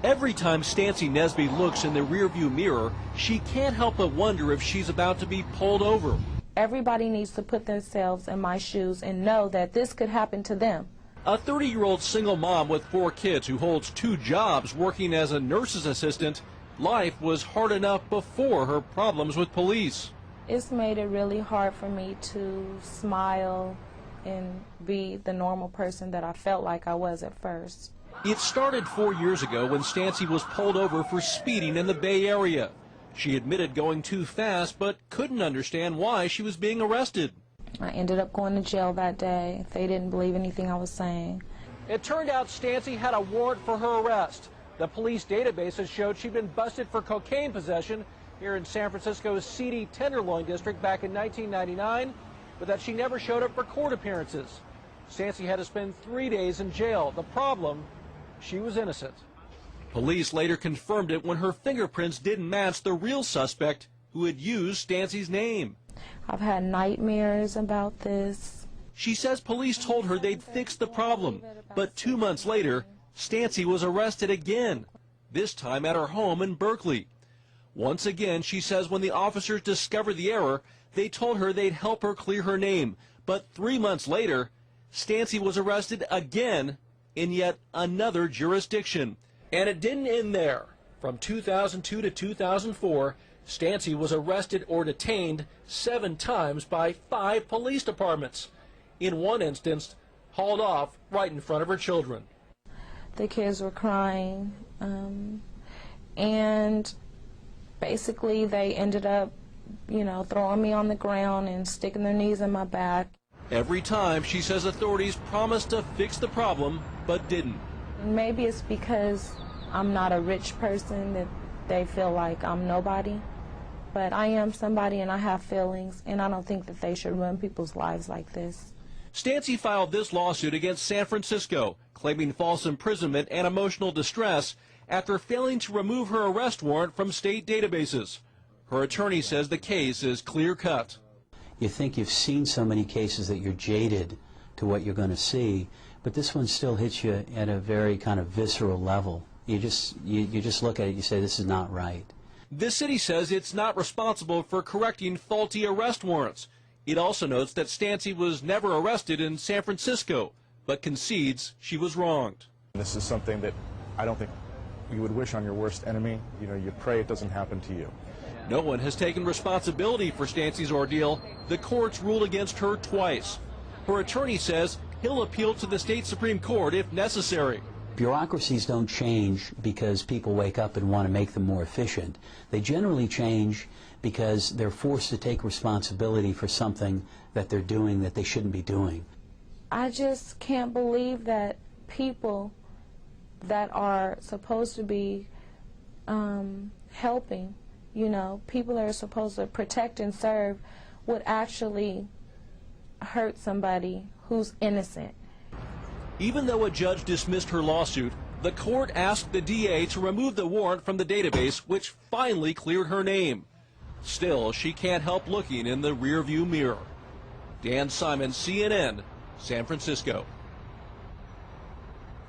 Every time Stancy Nesby looks in the rearview mirror, she can't help but wonder if she's about to be pulled over. Everybody needs to put themselves in my shoes and know that this could happen to them. A 30-year-old single mom with 4 kids who holds 2 jobs working as a nurse's assistant, life was hard enough before her problems with police. It's made it really hard for me to smile and be the normal person that I felt like I was at first. It started 4 years ago when Stancy was pulled over for speeding in the Bay Area. She admitted going too fast, but couldn't understand why she was being arrested. I ended up going to jail that day. They didn't believe anything I was saying. It turned out Stancy had a warrant for her arrest. The police databases showed she'd been busted for cocaine possession here in San Francisco's seedy Tenderloin district back in 1999, but that she never showed up for court appearances. Stancy had to spend 3 days in jail. The problem, she was innocent. Police later confirmed it when her fingerprints didn't match the real suspect who had used Stancy's name. I've had nightmares about this. She says police told her they'd fix the problem, but 2 months later, Stancy was arrested again, this time at her home in Berkeley. Once again, she says when the officers discovered the error, they told her they'd help her clear her name. But 3 months later, Stancy was arrested again in yet another jurisdiction. And it didn't end there. From 2002 to 2004, Stancy was arrested or detained 7 times by 5 police departments. In one instance, hauled off right in front of her children. The kids were crying, and basically they ended up, throwing me on the ground and sticking their knees in my back. Every time, she says authorities promised to fix the problem, but didn't. Maybe it's because I'm not a rich person that they feel like I'm nobody. But I am somebody and I have feelings, and I don't think that they should ruin people's lives like this. Stancy filed this lawsuit against San Francisco, claiming false imprisonment and emotional distress after failing to remove her arrest warrant from state databases. Her attorney says the case is clear-cut. You think you've seen so many cases that you're jaded to what you're going to see, but this one still hits you at a very kind of visceral level. You just look at it, you say, this is not right. The city says it's not responsible for correcting faulty arrest warrants. It also notes that Stancy was never arrested in San Francisco, but concedes she was wronged. This is something that I don't think you would wish on your worst enemy. You pray it doesn't happen to you. No one has taken responsibility for Stancy's ordeal. The courts ruled against her twice. Her attorney says he'll appeal to the state Supreme Court if necessary. Bureaucracies don't change because people wake up and want to make them more efficient. They generally change because they're forced to take responsibility for something that they're doing that they shouldn't be doing. I just can't believe that people that are supposed to be helping, people that are supposed to protect and serve, would actually hurt somebody who's innocent. Even though a judge dismissed her lawsuit, the court asked the DA to remove the warrant from the database, which finally cleared her name. Still, she can't help looking in the rearview mirror. Dan Simon, CNN, San Francisco.